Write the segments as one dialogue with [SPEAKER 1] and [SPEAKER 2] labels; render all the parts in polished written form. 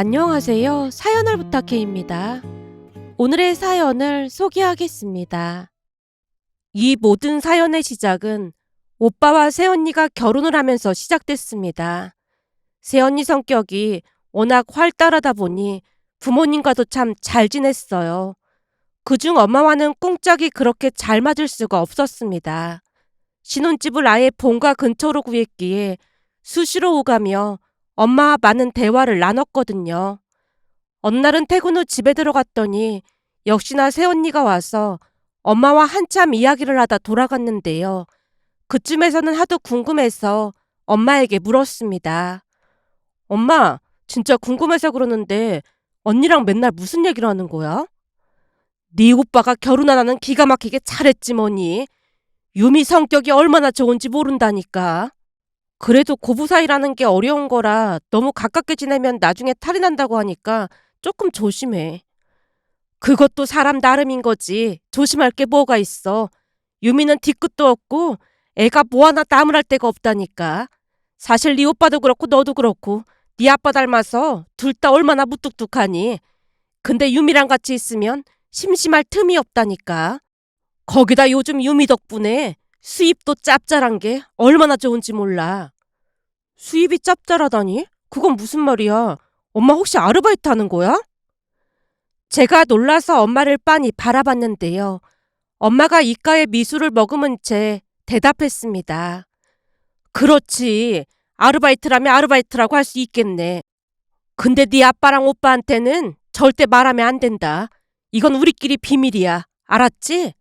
[SPEAKER 1] 안녕하세요. 사연을 부탁해입니다. 오늘의 사연을 소개하겠습니다. 이 모든 사연의 시작은 오빠와 새언니가 결혼을 하면서 시작됐습니다. 새언니 성격이 워낙 활달하다 보니 부모님과도 참 잘 지냈어요. 그중 엄마와는 꿍짝이 그렇게 잘 맞을 수가 없었습니다. 신혼집을 아예 본가 근처로 구했기에 수시로 오가며 엄마와 많은 대화를 나눴거든요. 어느 날은 퇴근 후 집에 들어갔더니 역시나 새언니가 와서 엄마와 한참 이야기를 하다 돌아갔는데요. 그쯤에서는 하도 궁금해서 엄마에게 물었습니다. 엄마, 진짜 궁금해서 그러는데 언니랑 맨날 무슨 얘기를 하는 거야? 네 오빠가 결혼 안 하는 기가 막히게 잘했지 뭐니. 유미 성격이 얼마나 좋은지 모른다니까. 그래도 고부 사이라는 게 어려운 거라 너무 가깝게 지내면 나중에 탈이 난다고 하니까 조금 조심해. 그것도 사람 나름인 거지. 조심할 게 뭐가 있어. 유미는 뒤끝도 없고 애가 뭐 하나 나무랄 데가 없다니까. 사실 네 오빠도 그렇고 너도 그렇고 네 아빠 닮아서 둘 다 얼마나 무뚝뚝하니. 근데 유미랑 같이 있으면 심심할 틈이 없다니까. 거기다 요즘 유미 덕분에 수입도 짭짤한 게 얼마나 좋은지 몰라. 수입이 짭짤하다니? 그건 무슨 말이야? 엄마 혹시 아르바이트 하는 거야? 제가 놀라서 엄마를 빤히 바라봤는데요. 엄마가 입가에 미술을 머금은 채 대답했습니다. 그렇지. 아르바이트라면 아르바이트라고 할 수 있겠네. 근데 네 아빠랑 오빠한테는 절대 말하면 안 된다. 이건 우리끼리 비밀이야. 알았지?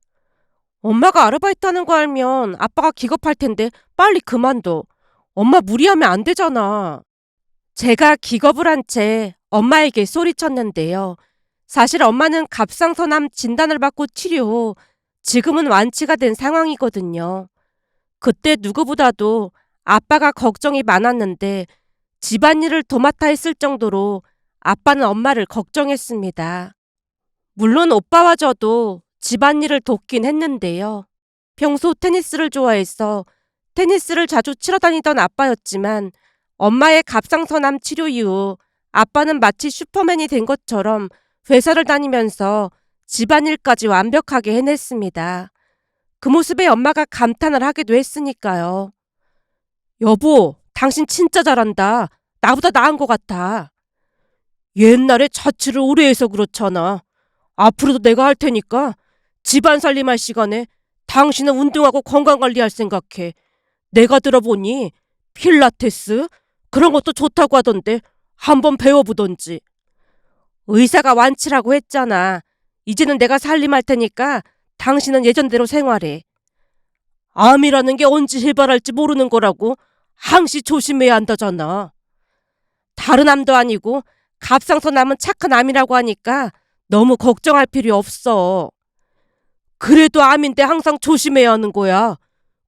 [SPEAKER 1] 엄마가 아르바이트 하는 거 알면 아빠가 기겁할 텐데 빨리 그만둬. 엄마 무리하면 안 되잖아. 제가 기겁을 한 채 엄마에게 소리쳤는데요. 사실 엄마는 갑상선암 진단을 받고 치료 후 지금은 완치가 된 상황이거든요. 그때 누구보다도 아빠가 걱정이 많았는데 집안일을 도맡아 했을 정도로 아빠는 엄마를 걱정했습니다. 물론 오빠와 저도 집안일을 돕긴 했는데요. 평소 테니스를 좋아해서 테니스를 자주 치러 다니던 아빠였지만 엄마의 갑상선암 치료 이후 아빠는 마치 슈퍼맨이 된 것처럼 회사를 다니면서 집안일까지 완벽하게 해냈습니다. 그 모습에 엄마가 감탄을 하기도 했으니까요. 여보, 당신 진짜 잘한다. 나보다 나은 것 같아. 옛날에 자취를 오래 해서 그렇잖아. 앞으로도 내가 할 테니까 집안 살림할 시간에 당신은 운동하고 건강관리할 생각해. 내가 들어보니 필라테스? 그런 것도 좋다고 하던데 한번 배워보던지. 의사가 완치라고 했잖아. 이제는 내가 살림할 테니까 당신은 예전대로 생활해. 암이라는 게 언제 해발할지 모르는 거라고 항시 조심해야 한다잖아. 다른 암도 아니고 갑상선 암은 착한 암이라고 하니까 너무 걱정할 필요 없어. 그래도 암인데 항상 조심해야 하는 거야.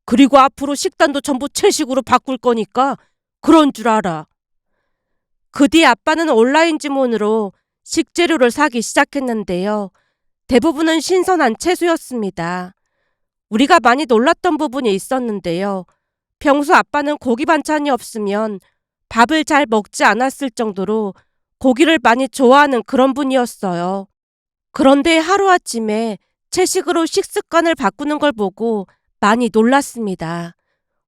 [SPEAKER 1] 그리고 앞으로 식단도 전부 채식으로 바꿀 거니까 그런 줄 알아. 그 뒤 아빠는 온라인 주문으로 식재료를 사기 시작했는데요. 대부분은 신선한 채소였습니다. 우리가 많이 놀랐던 부분이 있었는데요. 평소 아빠는 고기 반찬이 없으면 밥을 잘 먹지 않았을 정도로 고기를 많이 좋아하는 그런 분이었어요. 그런데 하루아침에 채식으로 식습관을 바꾸는 걸 보고 많이 놀랐습니다.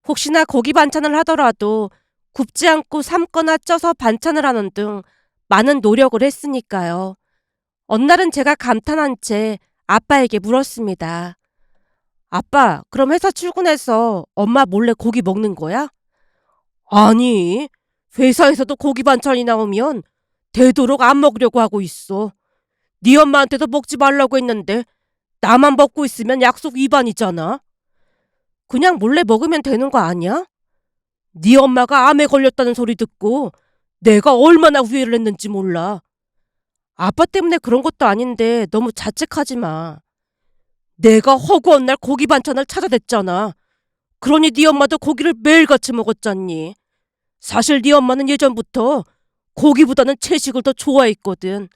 [SPEAKER 1] 혹시나 고기 반찬을 하더라도 굽지 않고 삶거나 쪄서 반찬을 하는 등 많은 노력을 했으니까요. 어느 날은 제가 감탄한 채 아빠에게 물었습니다. 아빠, 그럼 회사 출근해서 엄마 몰래 고기 먹는 거야? 아니, 회사에서도 고기 반찬이 나오면 되도록 안 먹으려고 하고 있어. 네 엄마한테도 먹지 말라고 했는데 나만 먹고 있으면 약속 위반이잖아. 그냥 몰래 먹으면 되는 거 아니야? 네 엄마가 암에 걸렸다는 소리 듣고 내가 얼마나 후회를 했는지 몰라. 아빠 때문에 그런 것도 아닌데 너무 자책하지 마. 내가 허구한 날 고기 반찬을 찾아댔잖아. 그러니 네 엄마도 고기를 매일같이 먹었잖니. 사실 네 엄마는 예전부터 고기보다는 채식을 더 좋아했거든.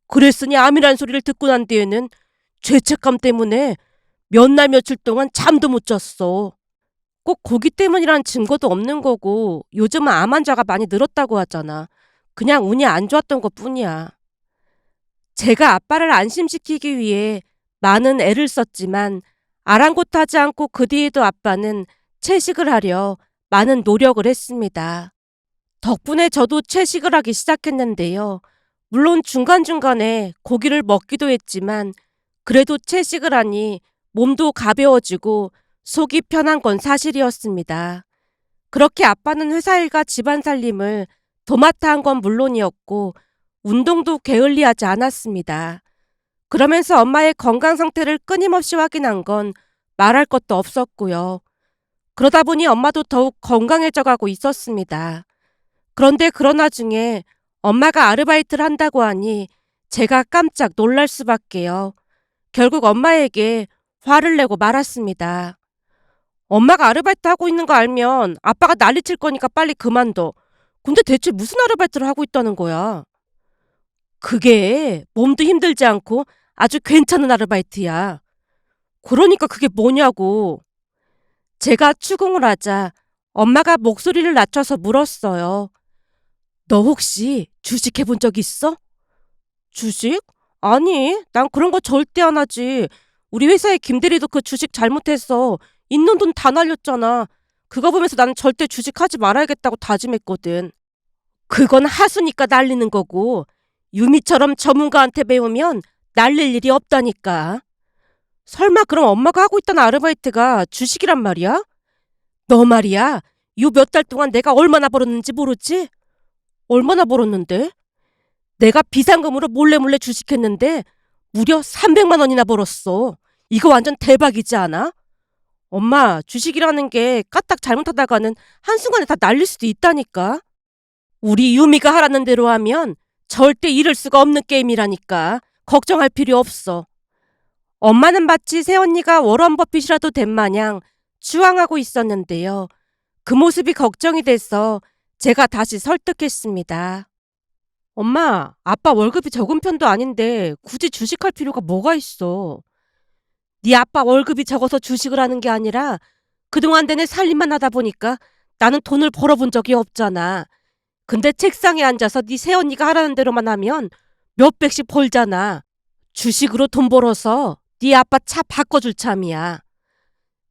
[SPEAKER 1] 그랬으니 암이란 소리를 듣고 난 뒤에는 죄책감 때문에 몇 날 며칠 동안 잠도 못 잤어. 꼭 고기 때문이란 증거도 없는 거고 요즘은 암 환자가 많이 늘었다고 하잖아. 그냥 운이 안 좋았던 것뿐이야. 제가 아빠를 안심시키기 위해 많은 애를 썼지만 아랑곳하지 않고 그 뒤에도 아빠는 채식을 하려 많은 노력을 했습니다. 덕분에 저도 채식을 하기 시작했는데요. 물론 중간중간에 고기를 먹기도 했지만 그래도 채식을 하니 몸도 가벼워지고 속이 편한 건 사실이었습니다. 그렇게 아빠는 회사 일과 집안 살림을 도맡아 한 건 물론이었고 운동도 게을리하지 않았습니다. 그러면서 엄마의 건강 상태를 끊임없이 확인한 건 말할 것도 없었고요. 그러다 보니 엄마도 더욱 건강해져 가고 있었습니다. 그런데 그런 와중에 엄마가 아르바이트를 한다고 하니 제가 깜짝 놀랄 수밖에요. 결국 엄마에게 화를 내고 말았습니다. 엄마가 아르바이트 하고 있는 거 알면 아빠가 난리칠 거니까 빨리 그만둬. 근데 대체 무슨 아르바이트를 하고 있다는 거야? 그게 몸도 힘들지 않고 아주 괜찮은 아르바이트야. 그러니까 그게 뭐냐고. 제가 추궁을 하자 엄마가 목소리를 낮춰서 물었어요. 너 혹시 주식 해본 적 있어? 주식? 아니, 난 그런 거 절대 안 하지. 우리 회사의 김대리도 그 주식 잘못해서 있는 돈 다 날렸잖아. 그거 보면서 나는 절대 주식하지 말아야겠다고 다짐했거든. 그건 하수니까 날리는 거고 유미처럼 전문가한테 배우면 날릴 일이 없다니까. 설마 그럼 엄마가 하고 있다는 아르바이트가 주식이란 말이야? 너 말이야. 요 몇 달 동안 내가 얼마나 벌었는지 모르지? 얼마나 벌었는데? 내가 비상금으로 몰래 주식했는데 무려 300만 원이나 벌었어. 이거 완전 대박이지 않아? 엄마, 주식이라는 게 까딱 잘못하다가는 한순간에 다 날릴 수도 있다니까. 우리 유미가 하라는 대로 하면 절대 잃을 수가 없는 게임이라니까. 걱정할 필요 없어. 엄마는 마치 새언니가 워런 버핏이라도 된 마냥 추앙하고 있었는데요. 그 모습이 걱정이 돼서 제가 다시 설득했습니다. 엄마, 아빠 월급이 적은 편도 아닌데 굳이 주식할 필요가 뭐가 있어. 네 아빠 월급이 적어서 주식을 하는 게 아니라 그동안 내내 살림만 하다 보니까 나는 돈을 벌어본 적이 없잖아. 근데 책상에 앉아서 네 새언니가 하라는 대로만 하면 몇백씩 벌잖아. 주식으로 돈 벌어서 네 아빠 차 바꿔줄 참이야.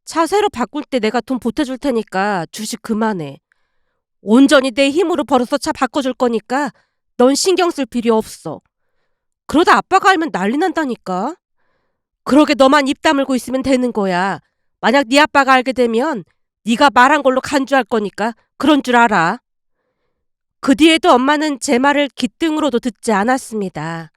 [SPEAKER 1] 차 새로 바꿀 때 내가 돈 보태줄 테니까 주식 그만해. 온전히 내 힘으로 벌어서 차 바꿔줄 거니까 넌 신경 쓸 필요 없어. 그러다 아빠가 알면 난리 난다니까. 그러게 너만 입 다물고 있으면 되는 거야. 만약 네 아빠가 알게 되면 네가 말한 걸로 간주할 거니까 그런 줄 알아. 그 뒤에도 엄마는 제 말을 귓등으로도 듣지 않았습니다.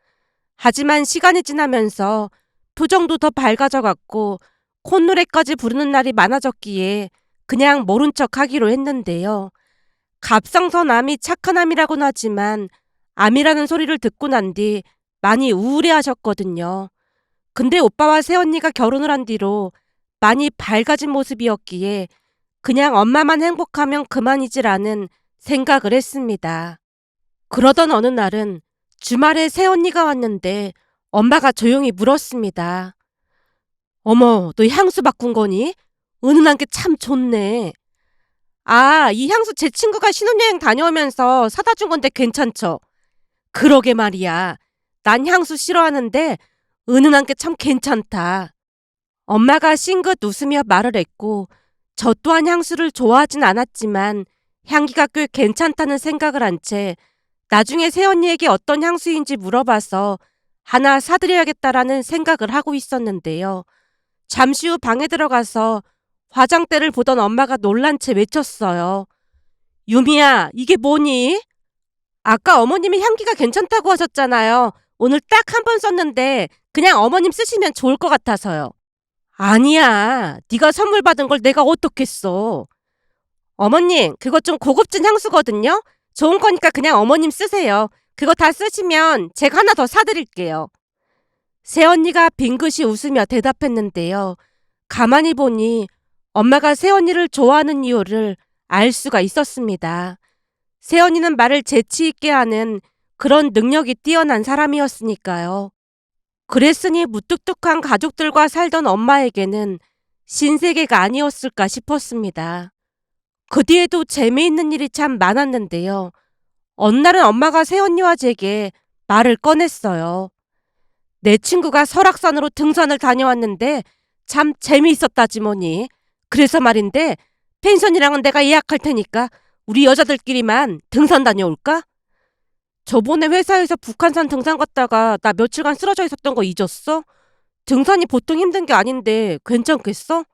[SPEAKER 1] 하지만 시간이 지나면서 표정도 더 밝아져 갔고 콧노래까지 부르는 날이 많아졌기에 그냥 모른 척 하기로 했는데요. 갑상선암이 착한 암이라고는 하지만 암이라는 소리를 듣고 난 뒤 많이 우울해하셨거든요. 근데 오빠와 새언니가 결혼을 한 뒤로 많이 밝아진 모습이었기에 그냥 엄마만 행복하면 그만이지라는 생각을 했습니다. 그러던 어느 날은 주말에 새언니가 왔는데 엄마가 조용히 물었습니다. 어머, 너 향수 바꾼 거니? 은은한 게 참 좋네. 아, 이 향수 제 친구가 신혼여행 다녀오면서 사다 준 건데 괜찮죠? 그러게 말이야. 난 향수 싫어하는데 은은한 게 참 괜찮다. 엄마가 싱긋 웃으며 말을 했고 저 또한 향수를 좋아하진 않았지만 향기가 꽤 괜찮다는 생각을 한 채 나중에 새언니에게 어떤 향수인지 물어봐서 하나 사드려야겠다라는 생각을 하고 있었는데요. 잠시 후 방에 들어가서 화장대를 보던 엄마가 놀란 채 외쳤어요. 유미야, 이게 뭐니? 아까 어머님이 향기가 괜찮다고 하셨잖아요. 오늘 딱 한 번 썼는데 그냥 어머님 쓰시면 좋을 것 같아서요. 아니야. 네가 선물 받은 걸 내가 어떻겠어. 어머님, 그거 좀 고급진 향수거든요. 좋은 거니까 그냥 어머님 쓰세요. 그거 다 쓰시면 제가 하나 더 사드릴게요. 새언니가 빙긋이 웃으며 대답했는데요. 가만히 보니 엄마가 새언니를 좋아하는 이유를 알 수가 있었습니다. 새언니는 말을 재치 있게 하는 그런 능력이 뛰어난 사람이었으니까요. 그랬으니 무뚝뚝한 가족들과 살던 엄마에게는 신세계가 아니었을까 싶었습니다. 그 뒤에도 재미있는 일이 참 많았는데요. 어느 날은 엄마가 새언니와 제게 말을 꺼냈어요. 내 친구가 설악산으로 등산을 다녀왔는데 참 재미있었다지 뭐니. 그래서 말인데 펜션이랑은 내가 예약할 테니까 우리 여자들끼리만 등산 다녀올까? 저번에 회사에서 북한산 등산 갔다가 나 며칠간 쓰러져 있었던 거 잊었어? 등산이 보통 힘든 게 아닌데 괜찮겠어?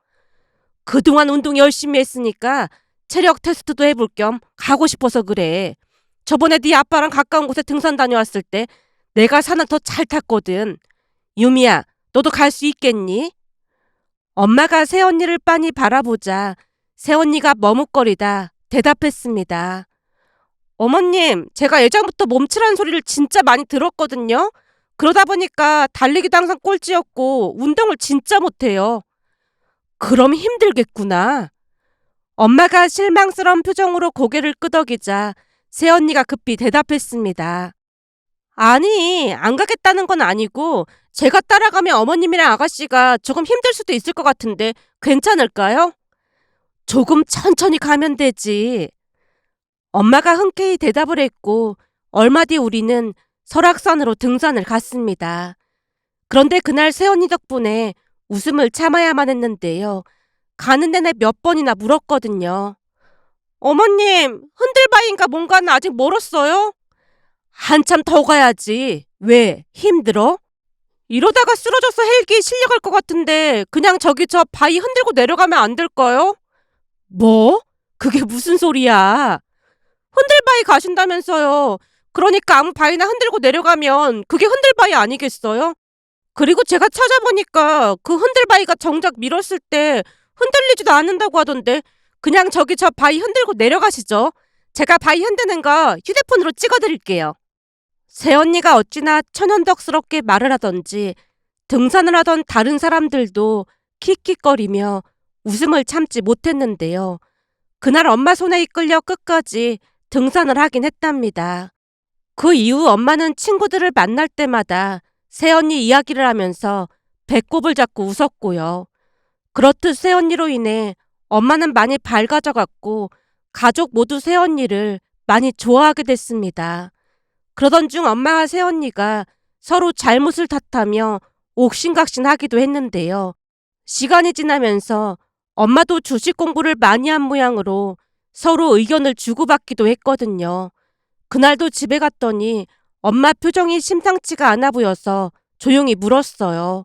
[SPEAKER 1] 그동안 운동 열심히 했으니까 체력 테스트도 해볼 겸 가고 싶어서 그래. 저번에 네 아빠랑 가까운 곳에 등산 다녀왔을 때 내가 산을 더 잘 탔거든. 유미야, 너도 갈 수 있겠니? 엄마가 새언니를 빤히 바라보자 새언니가 머뭇거리다 대답했습니다. 어머님, 제가 예전부터 몸치라는 소리를 진짜 많이 들었거든요. 그러다 보니까 달리기도 항상 꼴찌였고 운동을 진짜 못해요. 그럼 힘들겠구나. 엄마가 실망스러운 표정으로 고개를 끄덕이자 새언니가 급히 대답했습니다. 아니, 안 가겠다는 건 아니고 제가 따라가면 어머님이랑 아가씨가 조금 힘들 수도 있을 것 같은데 괜찮을까요? 조금 천천히 가면 되지. 엄마가 흔쾌히 대답을 했고 얼마 뒤 우리는 설악산으로 등산을 갔습니다. 그런데 그날 새언니 덕분에 웃음을 참아야만 했는데요. 가는 내내 몇 번이나 물었거든요. 어머님, 흔들바위인가 뭔가는 아직 멀었어요? 한참 더 가야지. 왜? 힘들어? 이러다가 쓰러져서 헬기 실려갈 것 같은데 그냥 저기 저 바위 흔들고 내려가면 안 될까요? 뭐? 그게 무슨 소리야? 흔들바위 가신다면서요. 그러니까 아무 바위나 흔들고 내려가면 그게 흔들바위 아니겠어요? 그리고 제가 찾아보니까 그 흔들바위가 정작 밀었을 때 흔들리지도 않는다고 하던데 그냥 저기 저 바위 흔들고 내려가시죠. 제가 바위 흔드는 거 휴대폰으로 찍어드릴게요. 새언니가 어찌나 천연덕스럽게 말을 하던지 등산을 하던 다른 사람들도 킥킥거리며 웃음을 참지 못했는데요. 그날 엄마 손에 이끌려 끝까지 등산을 하긴 했답니다. 그 이후 엄마는 친구들을 만날 때마다 새언니 이야기를 하면서 배꼽을 잡고 웃었고요. 그렇듯 새언니로 인해 엄마는 많이 밝아져갔고 가족 모두 새언니를 많이 좋아하게 됐습니다. 그러던 중 엄마와 새언니가 서로 잘못을 탓하며 옥신각신하기도 했는데요. 시간이 지나면서 엄마도 주식 공부를 많이 한 모양으로 서로 의견을 주고받기도 했거든요. 그날도 집에 갔더니 엄마 표정이 심상치가 않아 보여서 조용히 물었어요.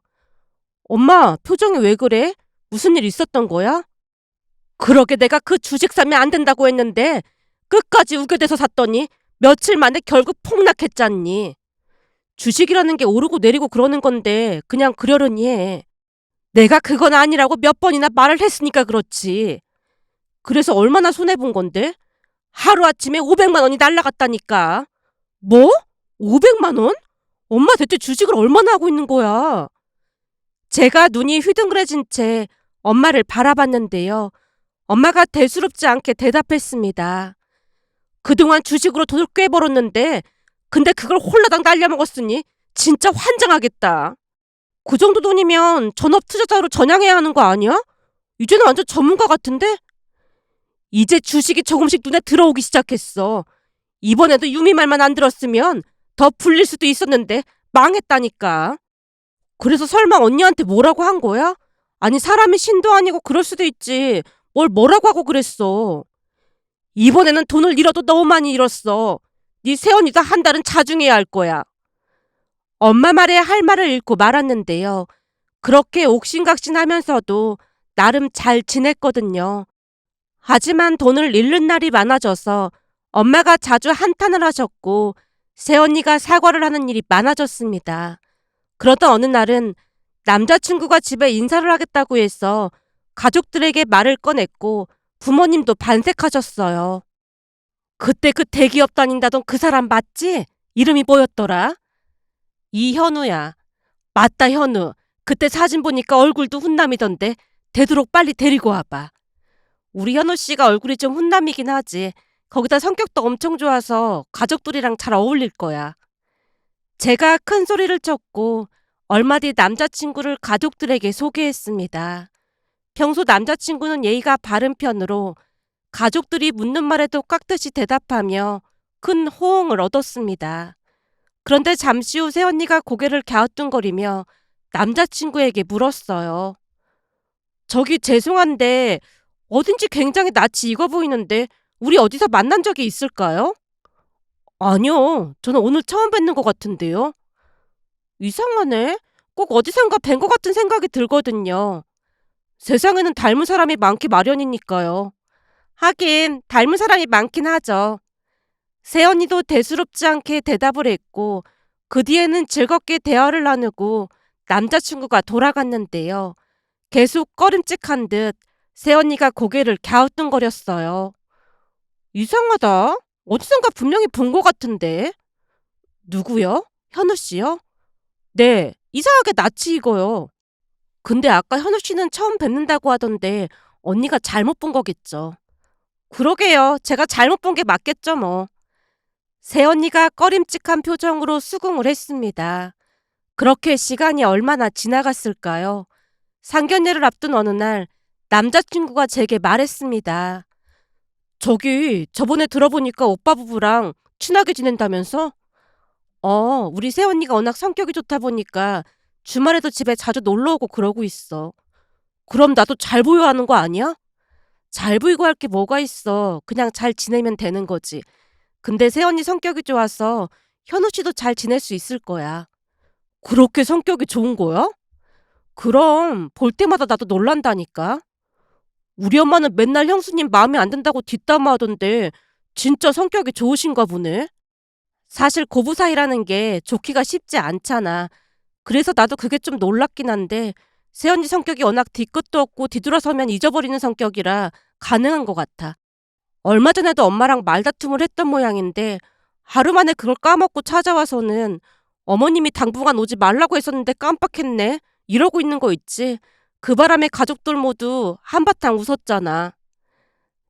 [SPEAKER 1] 엄마, 표정이 왜 그래? 무슨 일 있었던 거야? 그러게 내가 그 주식 사면 안 된다고 했는데 끝까지 우겨대서 샀더니 며칠 만에 결국 폭락했잖니. 주식이라는 게 오르고 내리고 그러는 건데 그냥 그러려니 해. 내가 그건 아니라고 몇 번이나 말을 했으니까 그렇지. 그래서 얼마나 손해본 건데? 하루아침에 500만 원이 날라갔다니까. 뭐? 500만 원? 엄마 대체 주식을 얼마나 하고 있는 거야? 제가 눈이 휘둥그레진 채 엄마를 바라봤는데요. 엄마가 대수롭지 않게 대답했습니다. 그동안 주식으로 돈을 꽤 벌었는데 근데 그걸 홀라당 날려먹었으니 진짜 환장하겠다. 그 정도 돈이면 전업 투자자로 전향해야 하는 거 아니야? 이제는 완전 전문가 같은데? 이제 주식이 조금씩 눈에 들어오기 시작했어. 이번에도 유미 말만 안 들었으면 더 불릴 수도 있었는데 망했다니까. 그래서 설마 언니한테 뭐라고 한 거야? 아니 사람이 신도 아니고 그럴 수도 있지. 뭘 뭐라고 하고 그랬어. 이번에는 돈을 잃어도 너무 많이 잃었어. 네 새언니도 한 달은 자중해야 할 거야. 엄마 말에 할 말을 잃고 말았는데요. 그렇게 옥신각신하면서도 나름 잘 지냈거든요. 하지만 돈을 잃는 날이 많아져서 엄마가 자주 한탄을 하셨고 새언니가 사과를 하는 일이 많아졌습니다. 그러던 어느 날은 남자친구가 집에 인사를 하겠다고 해서 가족들에게 말을 꺼냈고 부모님도 반색하셨어요. 그때 그 대기업 다닌다던 그 사람 맞지? 이름이 뭐였더라? 이현우야. 맞다 현우. 그때 사진 보니까 얼굴도 훈남이던데 되도록 빨리 데리고 와봐. 우리 현우 씨가 얼굴이 좀 훈남이긴 하지. 거기다 성격도 엄청 좋아서 가족들이랑 잘 어울릴 거야. 제가 큰 소리를 쳤고 얼마 뒤 남자친구를 가족들에게 소개했습니다. 평소 남자친구는 예의가 바른 편으로 가족들이 묻는 말에도 깍듯이 대답하며 큰 호응을 얻었습니다. 그런데 잠시 후 새언니가 고개를 갸우뚱거리며 남자친구에게 물었어요. 저기 죄송한데 어딘지 굉장히 낯이 익어 보이는데 우리 어디서 만난 적이 있을까요? 아니요. 저는 오늘 처음 뵙는 것 같은데요. 이상하네. 꼭 어디선가 뵌 것 같은 생각이 들거든요. 세상에는 닮은 사람이 많기 마련이니까요. 하긴 닮은 사람이 많긴 하죠. 새언니도 대수롭지 않게 대답을 했고 그 뒤에는 즐겁게 대화를 나누고 남자친구가 돌아갔는데요. 계속 꺼림칙한 듯 새언니가 고개를 갸우뚱거렸어요. 이상하다. 어디선가 분명히 본 것 같은데. 누구요? 현우 씨요? 네, 이상하게 낯이 익어요. 근데 아까 현우 씨는 처음 뵙는다고 하던데 언니가 잘못 본 거겠죠. 그러게요. 제가 잘못 본 게 맞겠죠 뭐. 새언니가 꺼림칙한 표정으로 수긍을 했습니다. 그렇게 시간이 얼마나 지나갔을까요? 상견례를 앞둔 어느 날 남자친구가 제게 말했습니다. 저번에 들어보니까 오빠 부부랑 친하게 지낸다면서? 우리 새언니가 워낙 성격이 좋다 보니까 주말에도 집에 자주 놀러 오고 그러고 있어. 그럼 나도 잘 보여야 하는 거 아니야? 잘 보이고 할 게 뭐가 있어. 그냥 잘 지내면 되는 거지. 근데 새언니 성격이 좋아서 현우 씨도 잘 지낼 수 있을 거야. 그렇게 성격이 좋은 거야? 그럼 볼 때마다 나도 놀란다니까. 우리 엄마는 맨날 형수님 마음에 안 든다고 뒷담화하던데 진짜 성격이 좋으신가 보네. 사실 고부 사이라는 게 좋기가 쉽지 않잖아. 그래서 나도 그게 좀 놀랍긴 한데 새언니 성격이 워낙 뒤끝도 없고 뒤돌아서면 잊어버리는 성격이라 가능한 것 같아. 얼마 전에도 엄마랑 말다툼을 했던 모양인데 하루 만에 그걸 까먹고 찾아와서는 어머님이 당분간 오지 말라고 했었는데 깜빡했네. 이러고 있는 거 있지. 그 바람에 가족들 모두 한바탕 웃었잖아.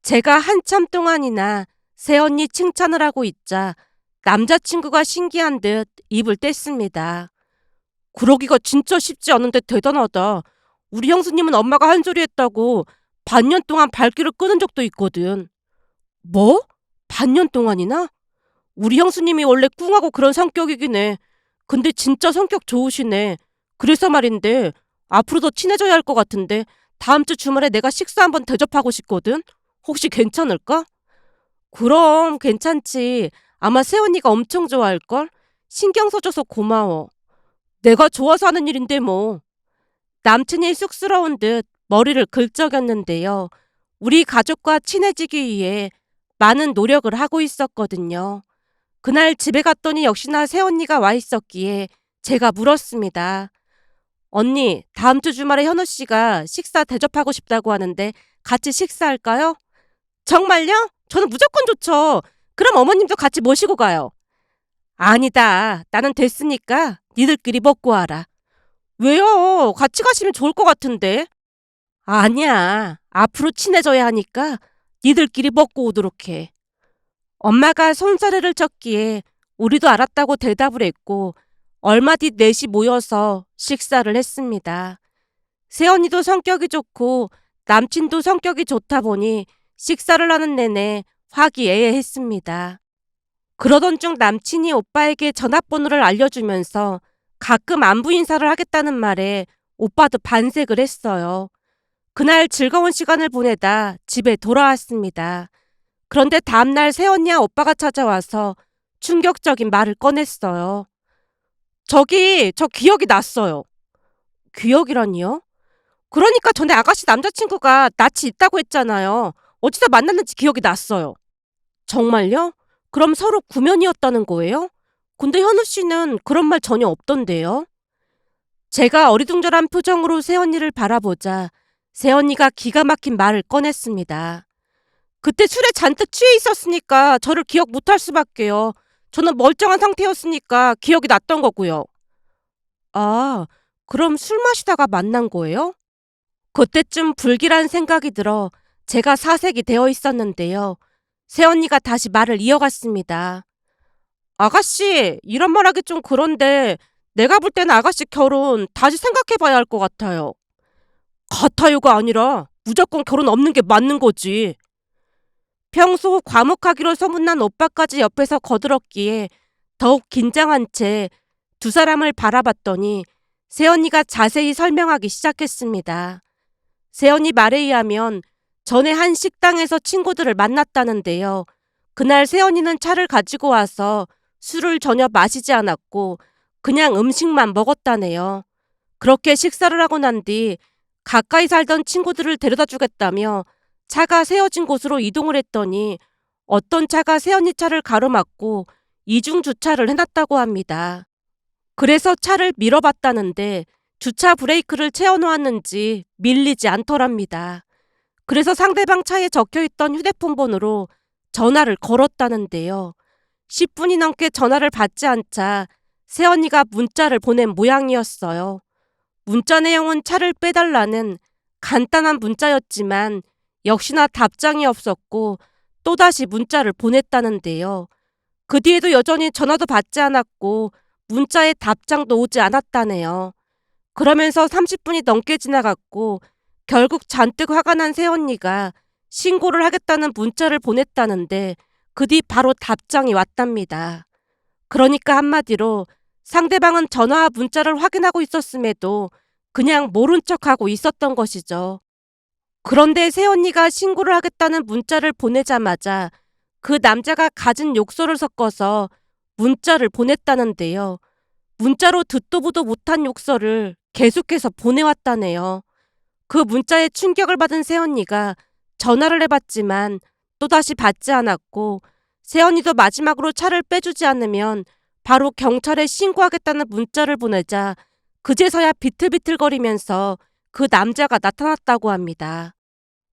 [SPEAKER 1] 제가 한참 동안이나 새언니 칭찬을 하고 있자 남자친구가 신기한 듯 입을 뗐습니다. 그러기가 진짜 쉽지 않은데 대단하다. 우리 형수님은 엄마가 한 소리 했다고 반년 동안 발길을 끄는 적도 있거든. 뭐? 반년 동안이나? 우리 형수님이 원래 꿍하고 그런 성격이긴 해. 근데 진짜 성격 좋으시네. 그래서 말인데 앞으로 더 친해져야 할 것 같은데 다음 주 주말에 내가 식사 한번 대접하고 싶거든. 혹시 괜찮을까? 그럼 괜찮지. 아마 새언니가 엄청 좋아할걸? 신경 써줘서 고마워. 내가 좋아서 하는 일인데 뭐. 남친이 쑥스러운 듯 머리를 긁적였는데요. 우리 가족과 친해지기 위해 많은 노력을 하고 있었거든요. 그날 집에 갔더니 역시나 새언니가 와 있었기에 제가 물었습니다. 언니, 다음 주 주말에 현우 씨가 식사 대접하고 싶다고 하는데 같이 식사할까요? 정말요? 저는 무조건 좋죠. 그럼 어머님도 같이 모시고 가요. 아니다. 나는 됐으니까 니들끼리 먹고 와라. 왜요? 같이 가시면 좋을 것 같은데. 아니야. 앞으로 친해져야 하니까 니들끼리 먹고 오도록 해. 엄마가 손사래를 쳤기에 우리도 알았다고 대답을 했고 얼마 뒤 넷이 모여서 식사를 했습니다. 새언니도 성격이 좋고 남친도 성격이 좋다 보니 식사를 하는 내내 화기애애했습니다. 그러던 중 남친이 오빠에게 전화번호를 알려주면서 가끔 안부 인사를 하겠다는 말에 오빠도 반색을 했어요. 그날 즐거운 시간을 보내다 집에 돌아왔습니다. 그런데 다음날 새언니와 오빠가 찾아와서 충격적인 말을 꺼냈어요. 저 기억이 났어요. 기억이라니요? 그러니까 전에 아가씨 남자친구가 낯이 있다고 했잖아요. 어디서 만났는지 기억이 났어요. 정말요? 그럼 서로 구면이었다는 거예요? 근데 현우 씨는 그런 말 전혀 없던데요? 제가 어리둥절한 표정으로 새언니를 바라보자 새언니가 기가 막힌 말을 꺼냈습니다. 그때 술에 잔뜩 취해 있었으니까 저를 기억 못할 수밖에요. 저는 멀쩡한 상태였으니까 기억이 났던 거고요. 아, 그럼 술 마시다가 만난 거예요? 그때쯤 불길한 생각이 들어 제가 사색이 되어 있었는데요. 새언니가 다시 말을 이어갔습니다. 아가씨, 이런 말 하기 좀 그런데 내가 볼 때는 아가씨 결혼 다시 생각해 봐야 할 것 같아요. 같아요가 아니라 무조건 결혼 없는 게 맞는 거지. 평소 과묵하기로 소문난 오빠까지 옆에서 거들었기에 더욱 긴장한 채 두 사람을 바라봤더니 새언니가 자세히 설명하기 시작했습니다. 새언니 말에 의하면 전에 한 식당에서 친구들을 만났다는데요. 그날 새언니는 차를 가지고 와서 술을 전혀 마시지 않았고 그냥 음식만 먹었다네요. 그렇게 식사를 하고 난 뒤 가까이 살던 친구들을 데려다 주겠다며 차가 세워진 곳으로 이동을 했더니 어떤 차가 새언니 차를 가로막고 이중 주차를 해놨다고 합니다. 그래서 차를 밀어봤다는데 주차 브레이크를 채워놓았는지 밀리지 않더랍니다. 그래서 상대방 차에 적혀있던 휴대폰 번호로 전화를 걸었다는데요. 10분이 넘게 전화를 받지 않자 새언니가 문자를 보낸 모양이었어요. 문자 내용은 차를 빼달라는 간단한 문자였지만 역시나 답장이 없었고 또다시 문자를 보냈다는데요. 그 뒤에도 여전히 전화도 받지 않았고 문자에 답장도 오지 않았다네요. 그러면서 30분이 넘게 지나갔고 결국 잔뜩 화가 난 새언니가 신고를 하겠다는 문자를 보냈다는데 그 뒤 바로 답장이 왔답니다. 그러니까 한마디로 상대방은 전화와 문자를 확인하고 있었음에도 그냥 모른 척하고 있었던 것이죠. 그런데 새언니가 신고를 하겠다는 문자를 보내자마자 그 남자가 갖은 욕설을 섞어서 문자를 보냈다는데요. 문자로 듣도 보도 못한 욕설을 계속해서 보내왔다네요. 그 문자에 충격을 받은 새언니가 전화를 해봤지만 또다시 받지 않았고 새언니도 마지막으로 차를 빼주지 않으면 바로 경찰에 신고하겠다는 문자를 보내자 그제서야 비틀비틀거리면서 그 남자가 나타났다고 합니다.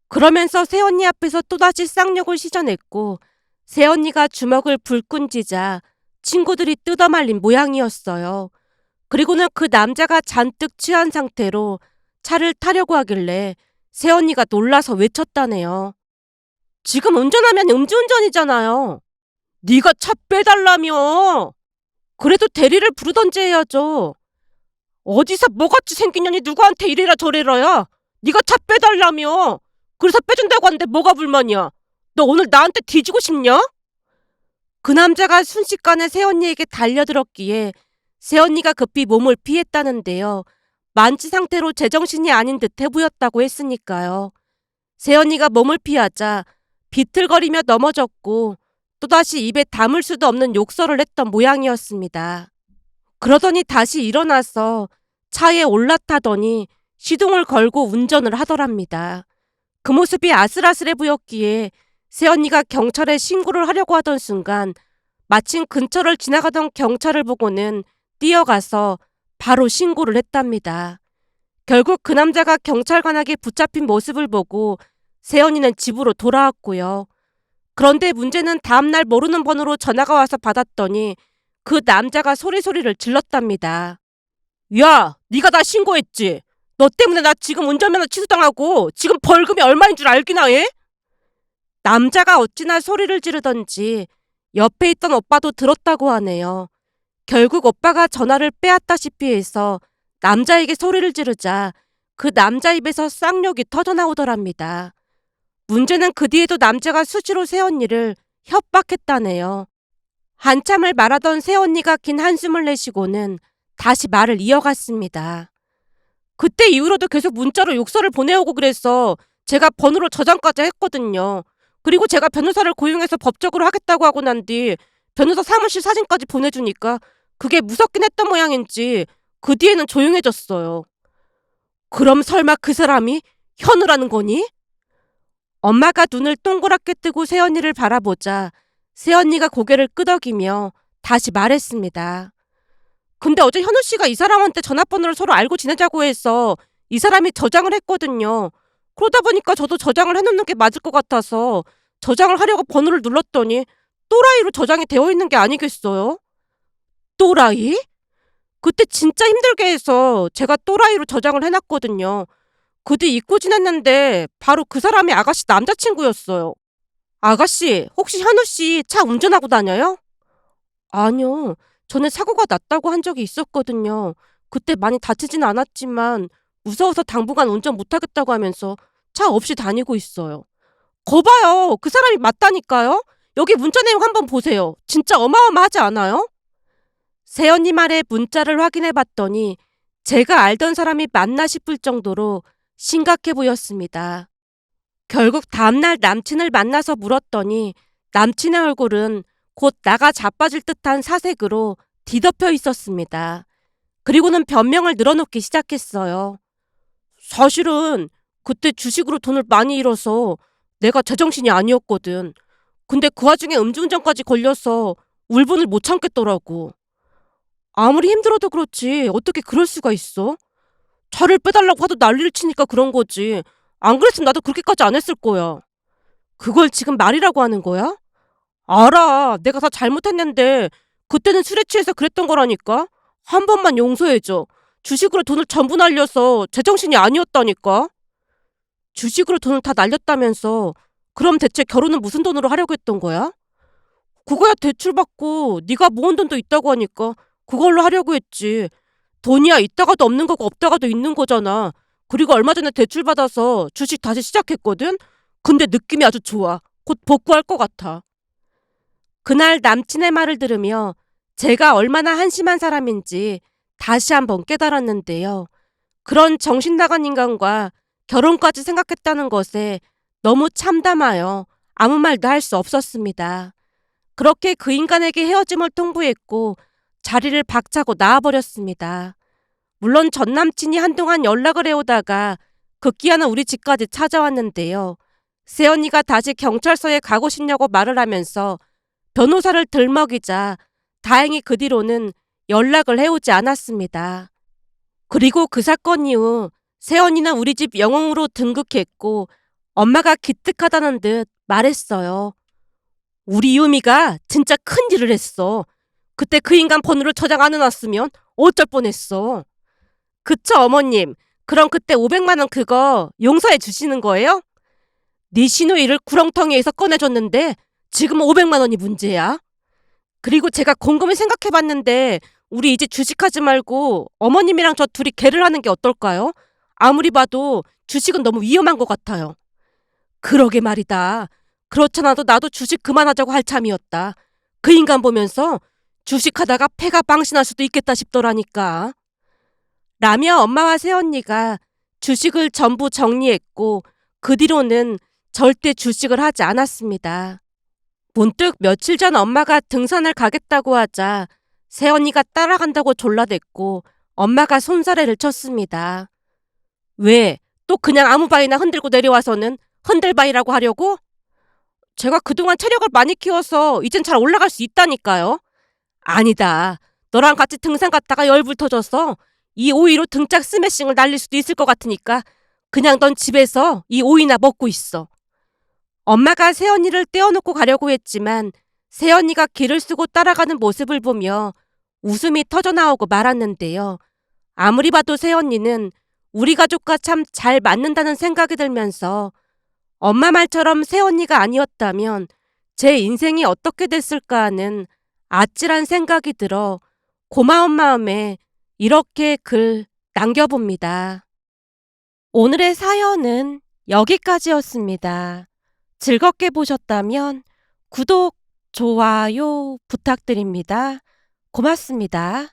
[SPEAKER 1] 그러면서 새언니 앞에서 또다시 쌍욕을 시전했고 새언니가 주먹을 불끈 쥐자 친구들이 뜯어말린 모양이었어요. 그리고는 그 남자가 잔뜩 취한 상태로 차를 타려고 하길래 새언니가 놀라서 외쳤다네요. 지금 운전하면 음주운전이잖아요. 네가 차 빼달라며. 그래도 대리를 부르던지 해야죠. 어디서 뭐같이 생긴 년이 누구한테 이래라 저래라야. 네가 차 빼달라며. 그래서 빼준다고 하는데 뭐가 불만이야. 너 오늘 나한테 뒤지고 싶냐? 그 남자가 순식간에 새언니에게 달려들었기에 새언니가 급히 몸을 피했다는데요. 만취 상태로 제정신이 아닌 듯해 보였다고 했으니까요. 새언니가 몸을 피하자 비틀거리며 넘어졌고 또다시 입에 담을 수도 없는 욕설을 했던 모양이었습니다. 그러더니 다시 일어나서 차에 올라타더니 시동을 걸고 운전을 하더랍니다. 그 모습이 아슬아슬해 보였기에 새언니가 경찰에 신고를 하려고 하던 순간 마침 근처를 지나가던 경찰을 보고는 뛰어가서 바로 신고를 했답니다. 결국 그 남자가 경찰관에게 붙잡힌 모습을 보고 새언니는 집으로 돌아왔고요. 그런데 문제는 다음날 모르는 번호로 전화가 와서 받았더니 그 남자가 소리를 질렀답니다. 야, 네가 나 신고했지? 너 때문에 나 지금 운전면허 취소당하고 지금 벌금이 얼마인 줄 알기나 해? 남자가 어찌나 소리를 지르던지 옆에 있던 오빠도 들었다고 하네요. 결국 오빠가 전화를 빼앗다시피 해서 남자에게 소리를 지르자 그 남자 입에서 쌍욕이 터져나오더랍니다. 문제는 그 뒤에도 남자가 수시로 새언니를 협박했다네요. 한참을 말하던 새언니가 긴 한숨을 내쉬고는 다시 말을 이어갔습니다. 그때 이후로도 계속 문자로 욕설을 보내오고 그래서 제가 번호로 저장까지 했거든요. 그리고 제가 변호사를 고용해서 법적으로 하겠다고 하고 난 뒤 변호사 사무실 사진까지 보내주니까 그게 무섭긴 했던 모양인지 그 뒤에는 조용해졌어요. 그럼 설마 그 사람이 현우라는 거니? 엄마가 눈을 동그랗게 뜨고 새언니를 바라보자 새언니가 고개를 끄덕이며 다시 말했습니다. 근데 어제 현우 씨가 이 사람한테 전화번호를 서로 알고 지내자고 해서 이 사람이 저장을 했거든요. 그러다 보니까 저도 저장을 해놓는 게 맞을 것 같아서 저장을 하려고 번호를 눌렀더니 또라이로 저장이 되어 있는 게 아니겠어요? 또라이? 그때 진짜 힘들게 해서 제가 또라이로 저장을 해놨거든요. 그 뒤 잊고 지냈는데 바로 그 사람이 아가씨 남자친구였어요. 아가씨, 혹시 현우 씨 차 운전하고 다녀요? 아니요. 전에 사고가 났다고 한 적이 있었거든요. 그때 많이 다치진 않았지만 무서워서 당분간 운전 못하겠다고 하면서 차 없이 다니고 있어요. 거봐요. 그 사람이 맞다니까요. 여기 문자 내용 한번 보세요. 진짜 어마어마하지 않아요? 새언니 말에 문자를 확인해 봤더니 제가 알던 사람이 맞나 싶을 정도로 심각해 보였습니다. 결국 다음날 남친을 만나서 물었더니 남친의 얼굴은 곧 나가 자빠질 듯한 사색으로 뒤덮여 있었습니다. 그리고는 변명을 늘어놓기 시작했어요. 사실은 그때 주식으로 돈을 많이 잃어서 내가 제정신이 아니었거든. 근데 그 와중에 음주운전까지 걸려서 울분을 못 참겠더라고. 아무리 힘들어도 그렇지 어떻게 그럴 수가 있어? 차를 빼달라고 하도 난리를 치니까 그런 거지. 안 그랬으면 나도 그렇게까지 안 했을 거야. 그걸 지금 말이라고 하는 거야? 알아. 내가 다 잘못했는데 그때는 술에 취해서 그랬던 거라니까. 한 번만 용서해줘. 주식으로 돈을 전부 날려서 제정신이 아니었다니까. 주식으로 돈을 다 날렸다면서 그럼 대체 결혼은 무슨 돈으로 하려고 했던 거야? 그거야 대출받고 네가 모은 돈도 있다고 하니까 그걸로 하려고 했지. 돈이야 있다가도 없는 거고 없다가도 있는 거잖아. 그리고 얼마 전에 대출받아서 주식 다시 시작했거든? 근데 느낌이 아주 좋아. 곧 복구할 것 같아. 그날 남친의 말을 들으며 제가 얼마나 한심한 사람인지 다시 한번 깨달았는데요. 그런 정신 나간 인간과 결혼까지 생각했다는 것에 너무 참담하여 아무 말도 할 수 없었습니다. 그렇게 그 인간에게 헤어짐을 통보했고 자리를 박차고 나와버렸습니다. 물론 전 남친이 한동안 연락을 해오다가 급기야는 우리 집까지 찾아왔는데요. 새언니가 다시 경찰서에 가고 싶냐고 말을 하면서 변호사를 들먹이자 다행히 그 뒤로는 연락을 해오지 않았습니다. 그리고 그 사건 이후 새언니는 우리 집 영웅으로 등극했고 엄마가 기특하다는 듯 말했어요. 우리 유미가 진짜 큰일을 했어. 그때 그 인간 번호를 저장 안 해놨으면 어쩔 뻔했어. 그쵸 어머님. 그럼 그때 500만 원 그거 용서해 주시는 거예요? 네 시누이를 구렁텅이에서 꺼내줬는데 지금 500만 원이 문제야. 그리고 제가 곰곰이 생각해봤는데 우리 이제 주식하지 말고 어머님이랑 저 둘이 개를 하는 게 어떨까요? 아무리 봐도 주식은 너무 위험한 것 같아요. 그러게 말이다. 그렇잖아도 나도 주식 그만하자고 할 참이었다. 그 인간 보면서 주식하다가 폐가 방신할 수도 있겠다 싶더라니까. 라며 엄마와 새언니가 주식을 전부 정리했고 그 뒤로는 절대 주식을 하지 않았습니다. 문득 며칠 전 엄마가 등산을 가겠다고 하자 새언니가 따라간다고 졸라댔고 엄마가 손사래를 쳤습니다. 왜? 또 그냥 아무 바이나 흔들고 내려와서는 흔들바이라고 하려고? 제가 그동안 체력을 많이 키워서 이젠 잘 올라갈 수 있다니까요. 아니다. 너랑 같이 등산 갔다가 열불 터져서 이 오이로 등짝 스매싱을 날릴 수도 있을 것 같으니까 그냥 넌 집에서 이 오이나 먹고 있어. 엄마가 새언니를 떼어놓고 가려고 했지만 새언니가 길을 쓰고 따라가는 모습을 보며 웃음이 터져나오고 말았는데요. 아무리 봐도 새언니는 우리 가족과 참 잘 맞는다는 생각이 들면서 엄마 말처럼 새언니가 아니었다면 제 인생이 어떻게 됐을까 하는 아찔한 생각이 들어 고마운 마음에 이렇게 글 남겨봅니다. 오늘의 사연은 여기까지였습니다. 즐겁게 보셨다면 구독, 좋아요 부탁드립니다. 고맙습니다.